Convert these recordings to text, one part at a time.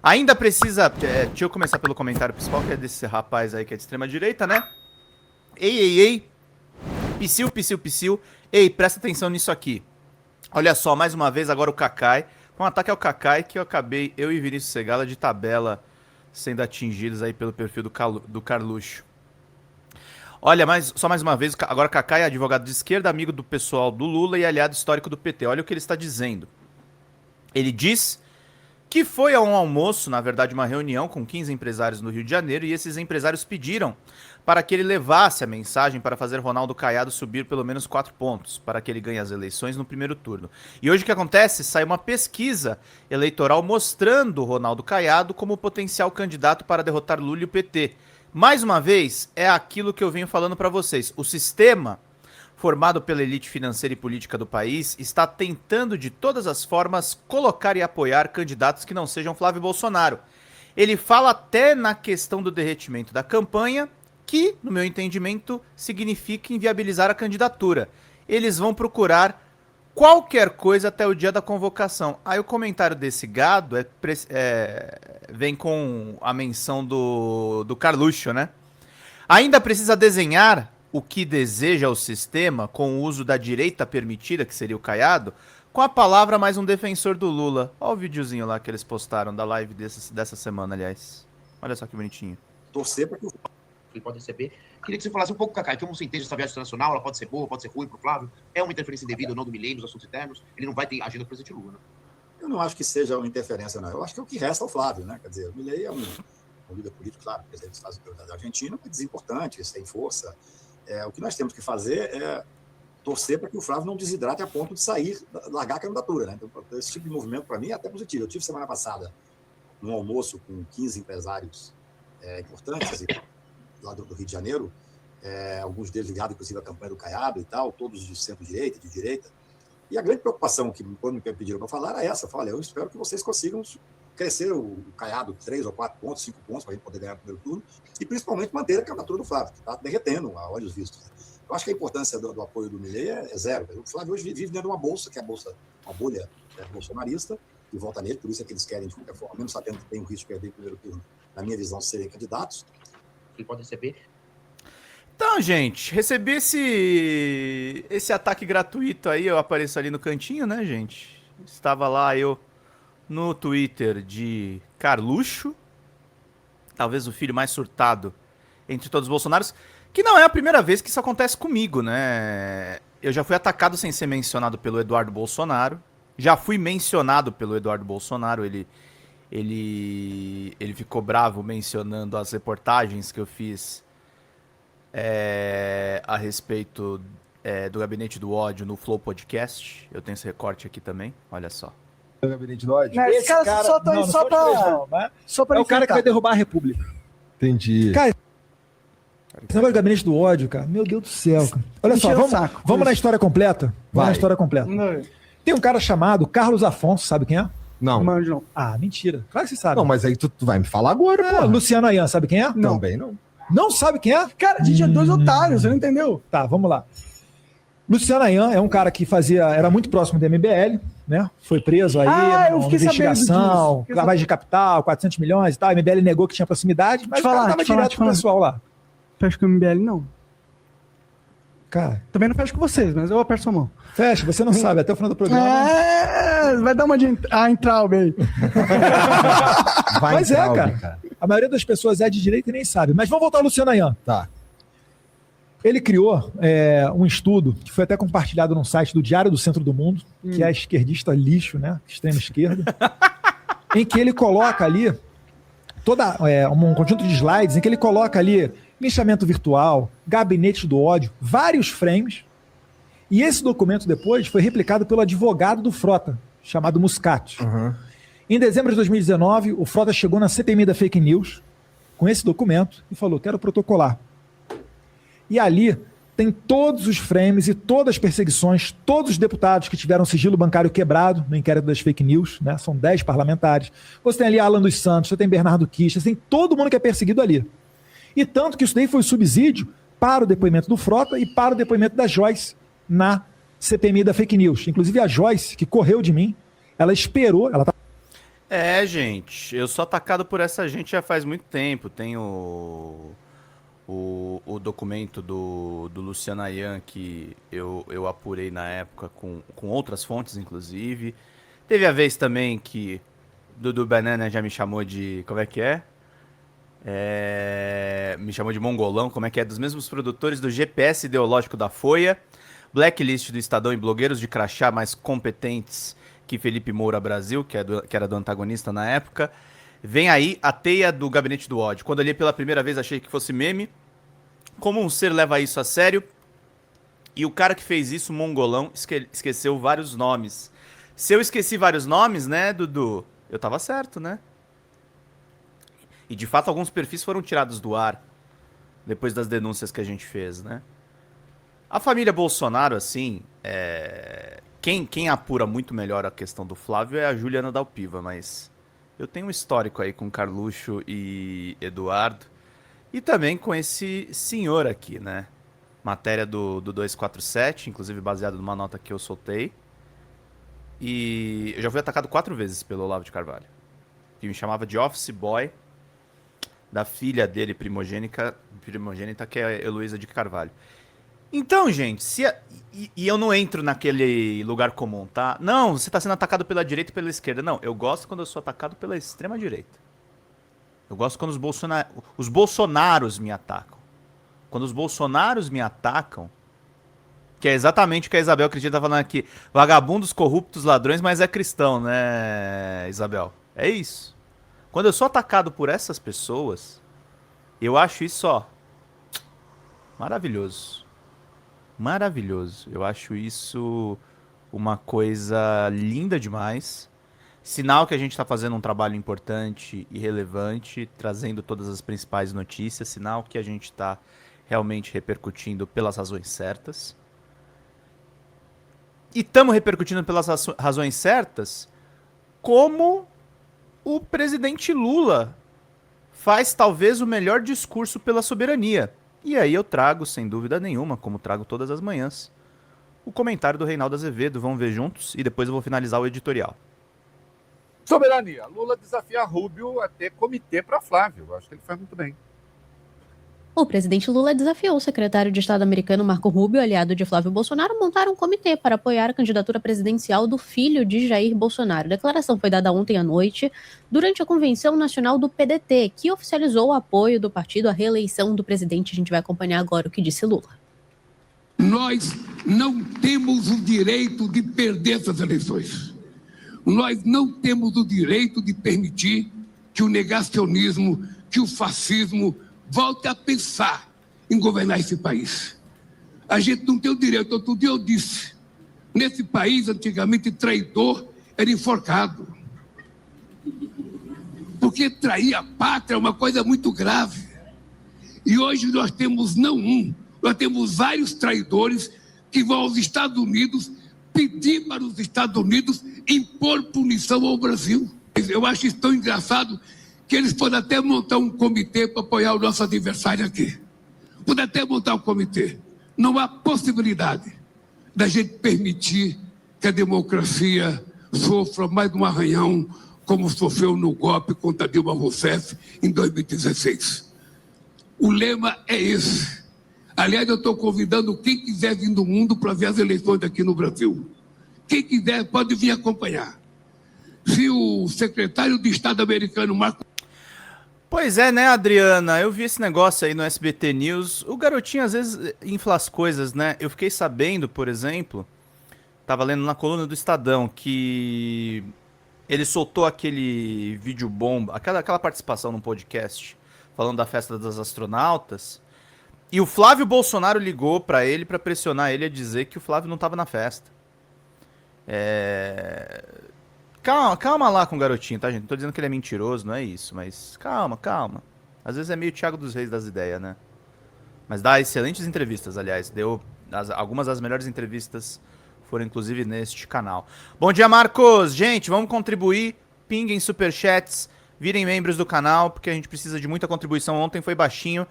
Ainda precisa... deixa eu começar pelo comentário principal, que é desse rapaz aí que é de extrema direita, né? Ei. Psiu. Ei, presta atenção nisso aqui. Olha só, mais uma vez, agora o Kakai. Foi um ataque ao Kakai que eu e Vinícius Segala, de tabela, sendo atingidos aí pelo perfil do Carluxo. Olha, só mais uma vez, agora o Kakai é advogado de esquerda, amigo do pessoal do Lula e aliado histórico do PT. Olha o que ele está dizendo. Ele diz que foi a um almoço, na verdade uma reunião com 15 empresários no Rio de Janeiro, e esses empresários pediram para que ele levasse a mensagem para fazer Ronaldo Caiado subir pelo menos 4 pontos, para que ele ganhe as eleições no primeiro turno. E hoje o que acontece? Sai uma pesquisa eleitoral mostrando Ronaldo Caiado como potencial candidato para derrotar Lula e o PT. Mais uma vez, é aquilo que eu venho falando para vocês. O sistema formado pela elite financeira e política do país, está tentando de todas as formas colocar e apoiar candidatos que não sejam Flávio Bolsonaro. Ele fala até na questão do derretimento da campanha, que, no meu entendimento, significa inviabilizar a candidatura. Eles vão procurar qualquer coisa até o dia da convocação. Aí o comentário desse gado vem com a menção do Carluxo, né? Ainda precisa desenhar o que deseja o sistema com o uso da direita permitida, que seria o Caiado, com a palavra mais um defensor do Lula. Olha o videozinho lá que eles postaram da live dessa semana, aliás. Olha só que bonitinho. Torcer para que o Flávio pode receber. Queria que você falasse um pouco, Cacá, como você entende essa viagem internacional, ela pode ser boa, pode ser ruim para o Flávio, é uma interferência indevida ou não do Milei nos assuntos internos, ele não vai ter agenda do presidente Lula, né? Eu não acho que seja uma interferência, não. Eu acho que é o que resta ao Flávio, né? Quer dizer, o Milei é um líder político, claro, presidente dos Estados Unidos da Argentina, mas desimportante, sem força. O que nós temos que fazer é torcer para que o Flávio não desidrate a ponto de sair, largar a candidatura, né? Então, esse tipo de movimento, para mim, é até positivo. Eu tive semana passada um almoço com 15 empresários importantes lá do Rio de Janeiro, alguns deles ligados, inclusive, à campanha do Caiado e tal, todos de centro-direita, de direita. E a grande preocupação que, quando me pediram para falar, era essa. Olha, eu espero que vocês consigam crescer o Caiado 3 ou 4 pontos, 5 pontos, para a gente poder ganhar o primeiro turno, e principalmente manter a candidatura do Flávio, que está derretendo a olhos vistos. Eu acho que a importância do apoio do Milei é zero. O Flávio hoje vive dentro de uma bolsa, que é uma bolha bolsonarista, que vota nele, por isso é que eles querem, de qualquer forma, mesmo sabendo que tem um risco de perder o primeiro turno, na minha visão, serem candidatos. Ele pode receber. Então, gente, recebi esse ataque gratuito aí, eu apareço ali no cantinho, né, gente? Estava lá eu no Twitter de Carluxo, talvez o filho mais surtado entre todos os bolsonaros, que não é a primeira vez que isso acontece comigo, né? Eu já fui atacado sem ser mencionado pelo Eduardo Bolsonaro, já fui mencionado pelo Eduardo Bolsonaro, ele ficou bravo mencionando as reportagens que eu fiz a respeito do Gabinete do Ódio no Flow Podcast. Eu tenho esse recorte aqui também, olha só. O Gabinete do Ódio? Não, esse cara só tá aí só pra é o cara que vai derrubar a República. Entendi. Cara, esse negócio do Gabinete do Ódio, cara, meu Deus do céu, cara. Olha só, vamos na história completa? Vamos na história completa. Tem um cara chamado Carlos Afonso, sabe quem é? Não. Não. Ah, mentira. Claro que você sabe. Não, mas aí tu vai me falar agora, pô. Luciano Ayan, sabe quem é? Não. Também não. Não sabe quem é? Cara, a gente é dois otários, você não entendeu? Tá, vamos lá. Luciano Ayan é um cara que era muito próximo do MBL, né? Foi preso aí, eu fiquei investigação, lavagem de capital, 400 milhões e tal. A MBL negou que tinha proximidade, mas o cara tava direto com o pessoal lá. Fecha com o MBL, não. Cara. Também não fecho com vocês, mas eu aperto sua mão. Fecha, você não sabe, até o final do programa. Vai dar uma de Entraub aí. Mas cara. A maioria das pessoas é de direita e nem sabe. Mas vamos voltar ao Luciano Ayan. Tá. Ele criou um estudo que foi até compartilhado num site do Diário do Centro do Mundo, que é esquerdista lixo, né? Extrema esquerda. Em que ele coloca ali um conjunto de slides em que ele coloca ali linchamento virtual, gabinete do ódio, vários frames. E esse documento depois foi replicado pelo advogado do Frota, chamado Muscat. Uhum. Em dezembro de 2019, o Frota chegou na CPMI da Fake News com esse documento e falou, quero protocolar. E ali tem todos os frames e todas as perseguições, todos os deputados que tiveram sigilo bancário quebrado no inquérito das fake news, né? São 10 parlamentares. Você tem ali Alan dos Santos, você tem Bernardo Kister, você tem todo mundo que é perseguido ali. E tanto que isso daí foi subsídio para o depoimento do Frota e para o depoimento da Joyce na CPMI da Fake News. Inclusive a Joyce, que correu de mim, ela esperou... É, gente, eu sou atacado por essa gente já faz muito tempo. Tem o documento do Luciano Ayan que eu apurei na época com outras fontes, inclusive. Teve a vez também que Dudu Banana já me chamou de... Como é que é? Me chamou de mongolão, como é que é? Dos mesmos produtores do GPS ideológico da Folha, blacklist do Estadão e blogueiros de crachá mais competentes que Felipe Moura Brasil, que era do antagonista na época. Vem aí a teia do Gabinete do Ódio. Quando eu li pela primeira vez achei que fosse meme. Como um ser leva isso a sério? E o cara que fez isso, mongolão, esqueceu vários nomes. Se eu esqueci vários nomes, né, Dudu? Eu tava certo, né? E de fato alguns perfis foram tirados do ar depois das denúncias que a gente fez, né? A família Bolsonaro, assim, quem apura muito melhor a questão do Flávio é a Juliana Dalpiva, mas eu tenho um histórico aí com Carluxo e Eduardo e também com esse senhor aqui, né? Matéria do 247, inclusive baseado numa nota que eu soltei. E eu já fui atacado 4 vezes pelo Olavo de Carvalho. Que me chamava de office boy da filha dele primogênita, que é a Heloísa de Carvalho. Então, gente, e eu não entro naquele lugar comum, tá? Não, você tá sendo atacado pela direita e pela esquerda. Não, eu gosto quando eu sou atacado pela extrema direita. Eu gosto quando os bolsonaros me atacam. Quando os bolsonaros me atacam, que é exatamente o que a Isabel Cristina tá falando aqui. Vagabundos, corruptos, ladrões, mas é cristão, né, Isabel? É isso. Quando eu sou atacado por essas pessoas, eu acho isso, ó, maravilhoso. Maravilhoso. Eu acho isso uma coisa linda demais. Sinal que a gente está fazendo um trabalho importante e relevante, trazendo todas as principais notícias. Sinal que a gente está realmente repercutindo pelas razões certas. E estamos repercutindo pelas razões certas, como o presidente Lula faz talvez o melhor discurso pela soberania. E aí eu trago, sem dúvida nenhuma, como trago todas as manhãs, o comentário do Reinaldo Azevedo. Vamos ver juntos e depois eu vou finalizar o editorial. Soberania. Lula desafia Rubio a ter comitê para Flávio. Eu acho que ele faz muito bem. O presidente Lula desafiou o secretário de Estado americano Marco Rubio, aliado de Flávio Bolsonaro, a montar um comitê para apoiar a candidatura presidencial do filho de Jair Bolsonaro. A declaração foi dada ontem à noite, durante a convenção nacional do PDT, que oficializou o apoio do partido à reeleição do presidente. A gente vai acompanhar agora o que disse Lula. Nós não temos o direito de perder essas eleições. Nós não temos o direito de permitir que o negacionismo, que o fascismo volte a pensar em governar esse país. A gente não tem o direito. Outro dia eu disse, nesse país, antigamente, traidor era enforcado. Porque trair a pátria é uma coisa muito grave. E hoje nós temos não um, nós temos vários traidores que vão aos Estados Unidos pedir para os Estados Unidos impor punição ao Brasil. Eu acho isso tão engraçado que eles podem até montar um comitê para apoiar o nosso adversário aqui. Podem até montar um comitê. Não há possibilidade da gente permitir que a democracia sofra mais um arranhão como sofreu no golpe contra Dilma Rousseff em 2016. O lema é esse. Aliás, eu estou convidando quem quiser vir do mundo para ver as eleições aqui no Brasil. Quem quiser pode vir acompanhar. Se o secretário de Estado americano, Marco... Pois é, né, Adriana? Eu vi esse negócio aí no SBT News. O garotinho às vezes infla as coisas, né? Eu fiquei sabendo, por exemplo, tava lendo na coluna do Estadão, que ele soltou aquele vídeo bomba, aquela participação no podcast, falando da festa das astronautas, e o Flávio Bolsonaro ligou pra ele pra pressionar ele a dizer que o Flávio não tava na festa. Calma lá com o garotinho, tá, gente? Não tô dizendo que ele é mentiroso, não é isso, mas calma. Às vezes é meio Thiago dos Reis das ideias, né? Mas dá excelentes entrevistas, aliás. Algumas das melhores entrevistas foram, inclusive, neste canal. Bom dia, Marcos! Gente, vamos contribuir. Pinguem superchats, virem membros do canal, porque a gente precisa de muita contribuição. Ontem foi baixinho,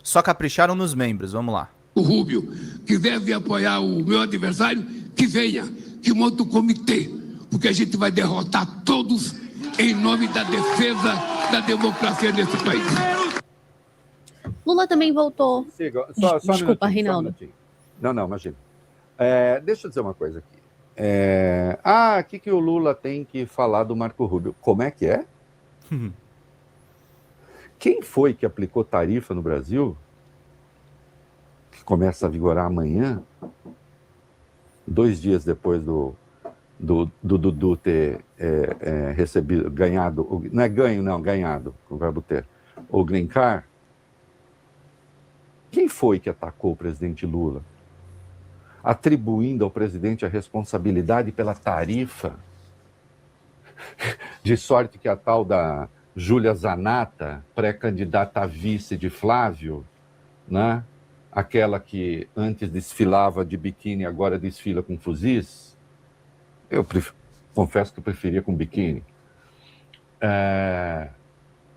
só capricharam nos membros. Vamos lá. O Rubio, que deve apoiar o meu adversário, que venha, que monte um comitê, porque a gente vai derrotar todos em nome da defesa da democracia nesse país. Lula também voltou. Siga, Desculpa, um minutinho, Reinaldo. um minutinho. Não, imagina. Deixa eu dizer uma coisa aqui. O que o Lula tem que falar do Marco Rubio? Como é que é? Quem foi que aplicou tarifa no Brasil, que começa a vigorar amanhã, 2 dias depois do Dudu ter ganhado, não é ganho, não, ganhado, o verbo ter, o Green Card? Quem foi que atacou o presidente Lula, atribuindo ao presidente a responsabilidade pela tarifa? De sorte que a tal da Júlia Zanata, pré-candidata a vice de Flávio, né? Aquela que antes desfilava de biquíni, agora desfila com fuzis, eu confesso que eu preferia com biquíni.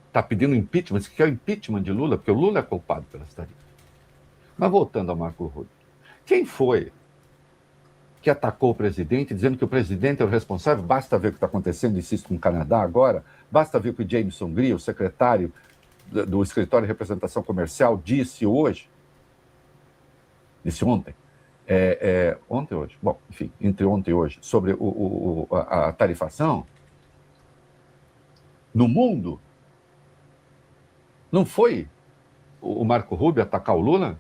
Está pedindo impeachment, você quer o impeachment de Lula, porque o Lula é culpado pelas tarifas. Mas voltando ao Marco Rubio, quem foi que atacou o presidente, dizendo que o presidente é o responsável? Basta ver o que está acontecendo, insisto, com o Canadá agora, basta ver o que o Jameson Greer, o secretário do Escritório de Representação Comercial, disse hoje, disse ontem, ontem hoje, bom, enfim, entre ontem e hoje, sobre a tarifação no mundo. Não foi o Marco Rubio atacar o Lula?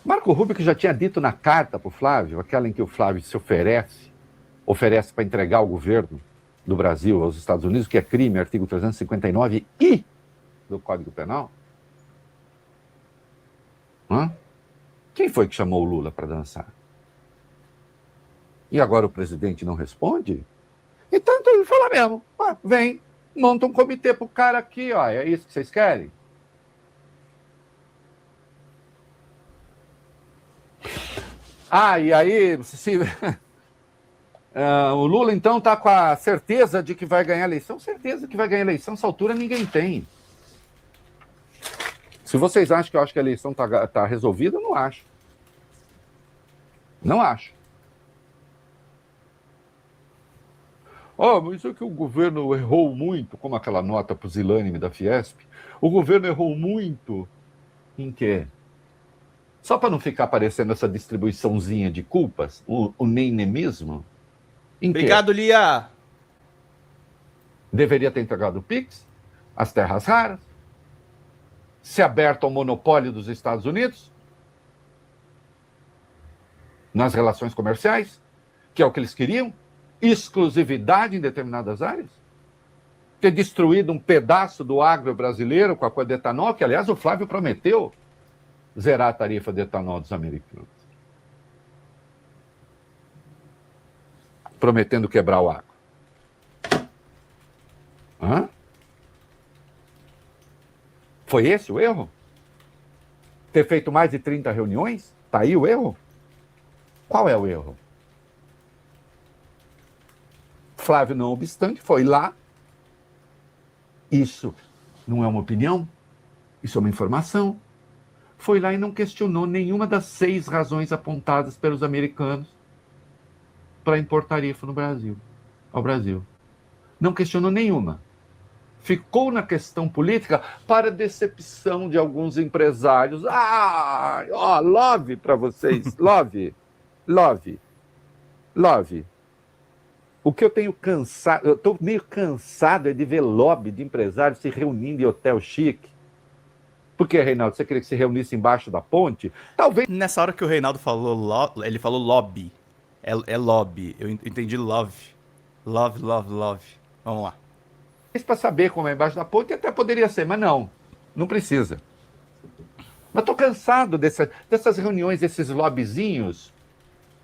Marco Rubio, que já tinha dito na carta para o Flávio, aquela em que o Flávio se oferece para entregar o governo do Brasil aos Estados Unidos, que é crime, artigo 359 e do Código Penal. Quem foi que chamou o Lula para dançar? E agora o presidente não responde? Então ele fala mesmo, vem, monta um comitê para o cara aqui, ó, é isso que vocês querem? E aí, o Lula, então, está com a certeza de que vai ganhar a eleição? Certeza que vai ganhar a eleição, essa altura ninguém tem. Se vocês acham que eu acho que a eleição está resolvida, eu não acho. Não acho. Mas é que o governo errou muito, como aquela nota pusilânime da Fiesp. O governo errou muito em quê? Só para não ficar aparecendo essa distribuiçãozinha de culpas, o nenemismo. Obrigado, Lia. Deveria ter entregado o PIX, as terras raras, se aberto ao monopólio dos Estados Unidos nas relações comerciais, que é o que eles queriam, exclusividade em determinadas áreas, ter destruído um pedaço do agro brasileiro com a coisa de etanol, que, aliás, o Flávio prometeu zerar a tarifa de etanol dos americanos. Prometendo quebrar o agro. Foi esse o erro? Ter feito mais de 30 reuniões? Está aí o erro? Qual é o erro? Flávio, não obstante, foi lá. Isso não é uma opinião, isso é uma informação. Foi lá e não questionou nenhuma das 6 razões apontadas pelos americanos para impor tarifa no Brasil, ao Brasil. Não questionou nenhuma. Ficou na questão política para decepção de alguns empresários. Love para vocês, love. O que eu tenho cansado, eu estou meio cansado de ver lobby de empresários se reunindo em hotel chique. Por que, Reinaldo? Você queria que se reunisse embaixo da ponte? Talvez. Nessa hora que o Reinaldo falou, ele falou lobby. É lobby. Eu entendi love. Love. Vamos lá. Para saber como é embaixo da ponte, até poderia ser, mas não precisa. Mas estou cansado dessas reuniões, desses lobbyzinhos,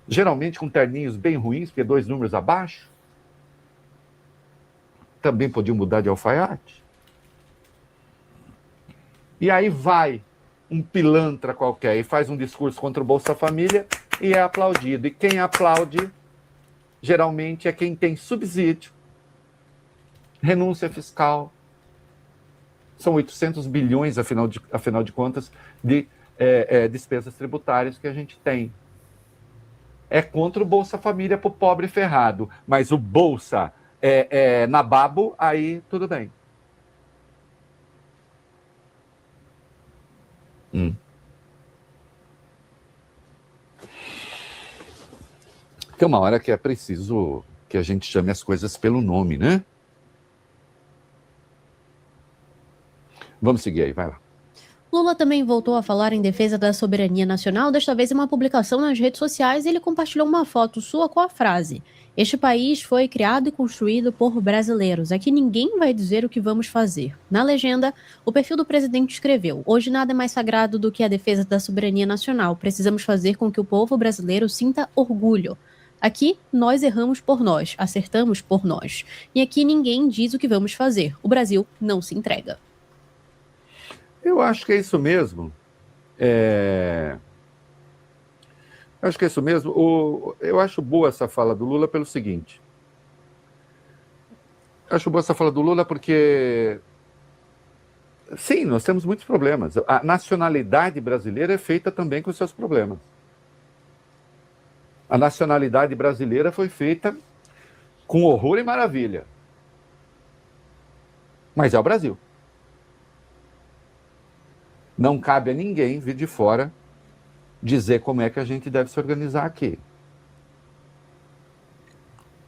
geralmente com terninhos bem ruins, porque 2 números abaixo. Também podiam mudar de alfaiate. E aí vai um pilantra qualquer e faz um discurso contra o Bolsa Família e é aplaudido. E quem aplaude, geralmente, é quem tem subsídio, renúncia fiscal. São 800 bilhões, afinal de contas, de despesas tributárias que a gente tem. É contra o Bolsa Família para o pobre ferrado, mas o Bolsa nababo, aí tudo bem. Tem uma hora que é preciso que a gente chame as coisas pelo nome, né? Vamos seguir aí, vai lá. Lula também voltou a falar em defesa da soberania nacional, desta vez em uma publicação nas redes sociais. Ele compartilhou uma foto sua com a frase: "Este país foi criado e construído por brasileiros. Aqui ninguém vai dizer o que vamos fazer." Na legenda, o perfil do presidente escreveu: "Hoje nada é mais sagrado do que a defesa da soberania nacional. Precisamos fazer com que o povo brasileiro sinta orgulho. Aqui, nós erramos por nós, acertamos por nós. E aqui ninguém diz o que vamos fazer. O Brasil não se entrega." Eu acho que é isso mesmo. Eu acho que é isso mesmo. Eu acho boa essa fala do Lula pelo seguinte. Acho boa essa fala do Lula porque, sim, nós temos muitos problemas. A nacionalidade brasileira é feita também com seus problemas. A nacionalidade brasileira foi feita com horror e maravilha. Mas é o Brasil. Não cabe a ninguém vir de fora dizer como é que a gente deve se organizar aqui.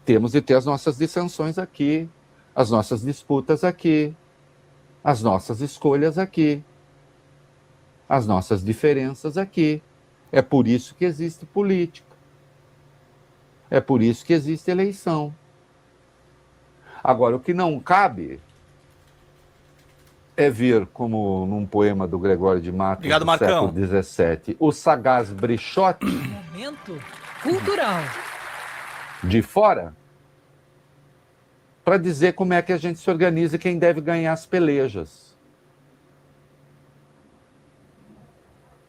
Temos de ter as nossas dissensões aqui, as nossas disputas aqui, as nossas escolhas aqui, as nossas diferenças aqui. É por isso que existe política. É por isso que existe eleição. Agora, o que não cabe é vir, como num poema do Gregório de Matos, Obrigado, do Marcão. século XVII, o sagaz Brichote Momento cultural. de fora, para dizer como é que a gente se organiza e quem deve ganhar as pelejas.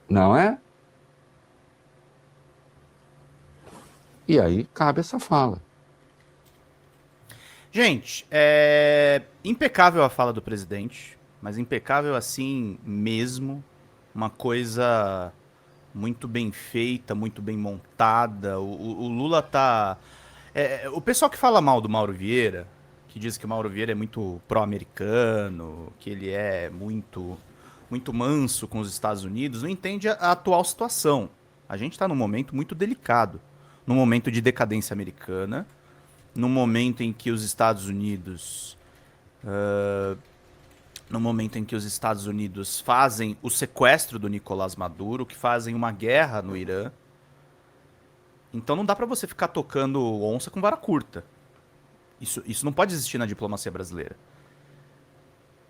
Não é? E aí cabe essa fala. Gente, é impecável a fala do presidente, mas impecável assim mesmo. Uma coisa muito bem feita, muito bem montada. O Lula tá... o pessoal que fala mal do Mauro Vieira, que diz que o Mauro Vieira é muito pró-americano, que ele é muito manso com os Estados Unidos, não entende a atual situação. A gente está num momento muito delicado, num momento de decadência americana, num momento em que os Estados Unidos fazem o sequestro do Nicolás Maduro, que fazem uma guerra no Irã. Então não dá pra você ficar tocando onça com vara curta. Isso não pode existir na diplomacia brasileira.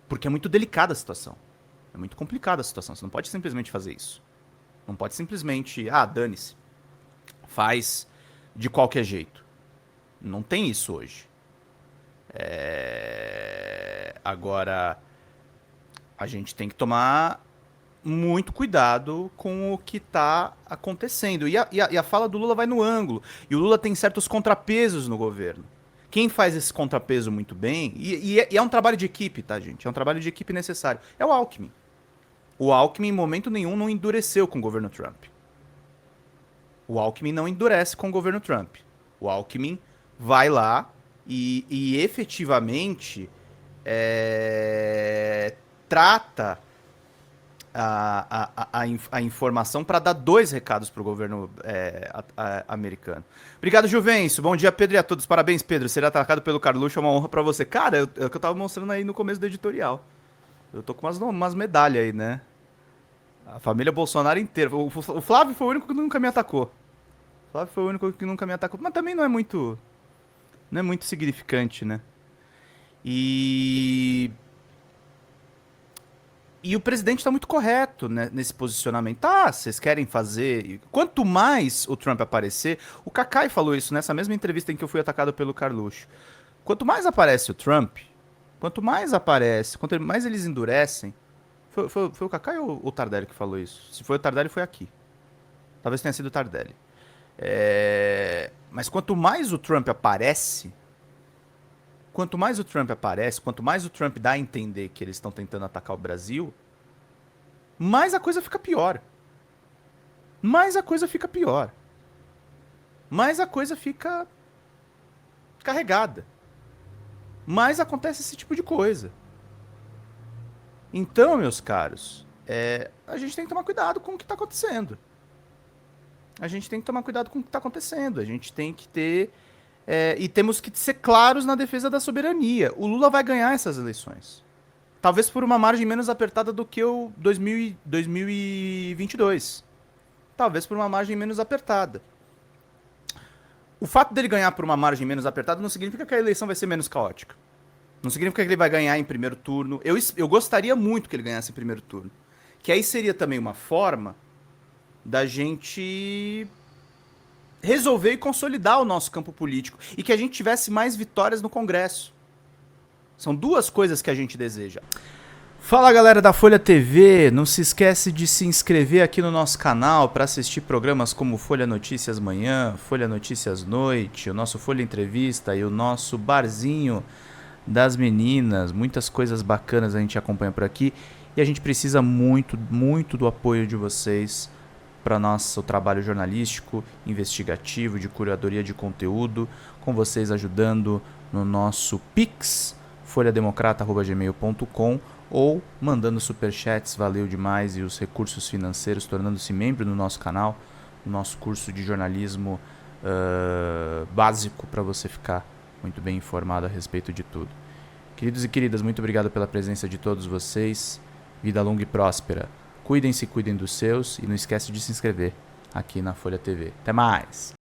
Porque é muito delicada a situação. É muito complicada a situação. Você não pode simplesmente fazer isso. Não pode simplesmente, dane-se. Faz de qualquer jeito. Não tem isso hoje. Agora, a gente tem que tomar muito cuidado com o que está acontecendo. E a fala do Lula vai no ângulo. E o Lula tem certos contrapesos no governo. Quem faz esse contrapeso muito bem... E é um trabalho de equipe, tá, gente? É um trabalho de equipe necessário. É o Alckmin. O Alckmin, em momento nenhum, não endureceu com o governo Trump. O Alckmin não endurece com o governo Trump. O Alckmin vai lá e efetivamente trata a informação para dar 2 recados para o governo americano. Obrigado, Juvencio. Bom dia, Pedro, e a todos. Parabéns, Pedro. Ser atacado pelo Carluxo é uma honra para você. Cara, é o que eu tava mostrando aí no começo do editorial. Eu tô com umas medalhas aí, né? A família Bolsonaro inteira. O Flávio foi o único que nunca me atacou. Mas também não é muito significante, né? E o presidente está muito correto, né, nesse posicionamento. Vocês querem fazer... Quanto mais o Trump aparecer... O Kakai falou isso nessa mesma entrevista em que eu fui atacado pelo Carluxo. Quanto mais aparece o Trump, quanto mais eles endurecem... Foi o Kakai ou o Tardelli que falou isso? Se foi o Tardelli, foi aqui. Talvez tenha sido o Tardelli. Mas quanto mais o Trump aparece... Quanto mais o Trump dá a entender que eles estão tentando atacar o Brasil, mais a coisa fica pior. Mais a coisa fica carregada. Mas acontece esse tipo de coisa. Então, meus caros, a gente tem que tomar cuidado com o que está acontecendo. A gente tem que tomar cuidado com o que está acontecendo. A gente tem que ter... e temos que ser claros na defesa da soberania. O Lula vai ganhar essas eleições. Talvez por uma margem menos apertada do que o 2022. Talvez por uma margem menos apertada. O fato dele ganhar por uma margem menos apertada não significa que a eleição vai ser menos caótica. Não significa que ele vai ganhar em primeiro turno. Eu gostaria muito que ele ganhasse em primeiro turno. Que aí seria também uma forma da gente resolver e consolidar o nosso campo político. E que a gente tivesse mais vitórias no Congresso. São duas coisas que a gente deseja. Fala, galera da Folha TV, não se esquece de se inscrever aqui no nosso canal para assistir programas como Folha Notícias Manhã, Folha Notícias Noite, o nosso Folha Entrevista e o nosso Barzinho das Meninas. Muitas coisas bacanas a gente acompanha por aqui e a gente precisa muito, muito do apoio de vocês para nosso trabalho jornalístico, investigativo, de curadoria de conteúdo, com vocês ajudando no nosso Pix, folhademocrata@gmail.com, ou mandando superchats, valeu demais, e os recursos financeiros, tornando-se membro do nosso canal, no nosso curso de jornalismo básico, para você ficar muito bem informado a respeito de tudo. Queridos e queridas, muito obrigado pela presença de todos vocês. Vida longa e próspera. Cuidem-se, cuidem dos seus, e não esquece de se inscrever aqui na Folha TV. Até mais!